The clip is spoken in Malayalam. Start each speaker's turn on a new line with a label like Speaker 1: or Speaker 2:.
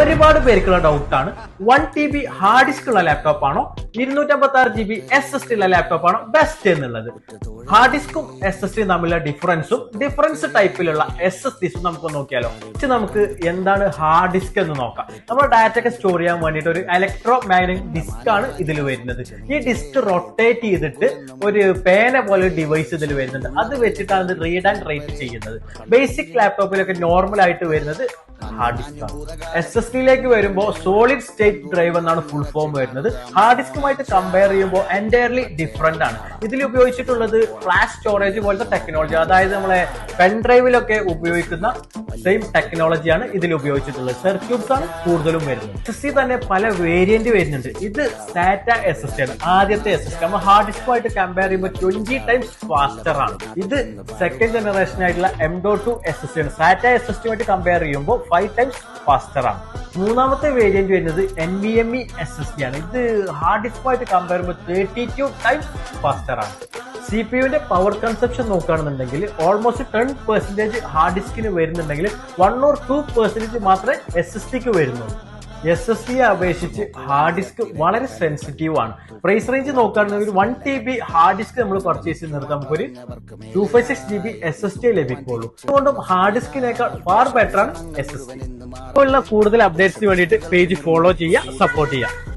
Speaker 1: ഒരുപാട് പേർക്കുള്ള ഡൗട്ടാണ് 1 TB ഹാർഡ് ഡിസ്ക് ഉള്ള ലാപ്ടോപ്പ് ആണോ 256 GB SSD ഉള്ള ലാപ്ടോപ്പ് ആണോ ബെസ്റ്റ് എന്നുള്ളത്. ഹാർഡ് ഡിസ്കും SSD തമ്മിലുള്ള ഡിഫറൻസ് ടൈപ്പിലുള്ള SSDസും നമുക്ക് നോക്കിയാലോ. നമുക്ക് എന്താണ് ഹാർഡ് ഡിസ്ക് എന്ന് നോക്കാം. നമ്മുടെ ഡാറ്റ ഒക്കെ സ്റ്റോർ ചെയ്യാൻ വേണ്ടിയിട്ട് ഒരു ഇലക്ട്രോ മാഗ്നറ്റിക് ഡിസ്ക് ആണ് ഇതിൽ വരുന്നത്. ഈ ഡിസ്ക് റൊട്ടേറ്റ് ചെയ്തിട്ട് ഒരു പേന പോലെ ഡിവൈസ് ഇതിൽ വരുന്നുണ്ട്. അത് വെച്ചിട്ടാണ് ഇത് റീഡ് ആൻഡ് റൈറ്റ് ചെയ്യുന്നത്. ബേസിക് ലാപ്ടോപ്പിലൊക്കെ നോർമൽ ആയിട്ട് വരുന്നത് ഹാർഡ് ഡിസ്ക് ആണ്. SSDയിലേക്ക് വരുമ്പോൾ സോളിഡ് സ്റ്റേറ്റ് ഡ്രൈവ് എന്നാണ് ഫുൾ ഫോം വരുന്നത്. ഹാർഡ് ഡിസ്കുമായിട്ട് കമ്പയർ ചെയ്യുമ്പോൾ എൻറ്റയർലി ഡിഫറെന്റ് ആണ്. ഇതിൽ ഉപയോഗിച്ചിട്ടുള്ളത് ഫ്ലാഷ് സ്റ്റോറേജ് പോലത്തെ ടെക്നോളജി, അതായത് നമ്മളെ പെൻ ഡ്രൈവിലൊക്കെ ഉപയോഗിക്കുന്ന സെയിം ടെക്നോളജിയാണ് ഇതിൽ ഉപയോഗിച്ചിട്ടുള്ളത്. സർക്യൂട്ട്സ് ആണ് കൂടുതലും വരുന്നത്. SSD തന്നെ പല വേരിയന്റ് വരുന്നുണ്ട്. ഇത് SATA SSD ആണ്, ആദ്യത്തെ SSD. നമ്മൾ ഹാർഡ് ഡിസ്കുമായിട്ട് കമ്പയർ ചെയ്യുമ്പോൾ 20 times ഫാസ്റ്റർ ആണ്. ഇത് സെക്കൻഡ് ജനറേഷൻ ആയിട്ടുള്ള M.2 SSD ആണ്. SATA SSD കമ്പയർ ചെയ്യുമ്പോൾ 5 times ഫാസ്റ്റർ ആണ്. മൂന്നാമത്തെ വേരിയന്റ് വരുന്നത് NVMe SSD ആണ്. ഇത് ഹാർഡ് ഡിസ്കുമായിട്ട് കമ്പയർ ചെയ്യുമ്പോൾ 32 times ഫാസ്റ്റർ ആണ്. CPU പവർ കൺസപ്ഷൻ നോക്കുകയാണെന്നുണ്ടെങ്കിൽ ഓൾമോസ്റ്റ് 10% ഹാർഡ് ഡിസ്കിന് വരുന്നുണ്ടെങ്കിൽ 1 or 2% മാത്രമേ SSDക്ക് വരുന്നുള്ളൂ. SSDയെ അപേക്ഷിച്ച് ഹാർഡ് ഡിസ്ക് വളരെ സെൻസിറ്റീവ് ആണ്. പ്രൈസ് റേഞ്ച് നോക്കുകയാണെന്നുണ്ടെങ്കിൽ 1 TB ഹാർഡ് ഡിസ്ക് നമ്മൾ പർച്ചേസ് ചെയ്യുന്നത് നമുക്കൊരു 256 GB SSD ലഭിക്കുള്ളൂ. അതുകൊണ്ടും ഹാർഡ് ഡിസ്കിനേക്കാൾ ഫാർ ബെറ്റർ ആണ് SSD. ഇപ്പോൾ ഉള്ള കൂടുതൽ അപ്ഡേറ്റ്സിന് വേണ്ടിയിട്ട് പേജ് ഫോളോ ചെയ്യുക, സപ്പോർട്ട് ചെയ്യുക.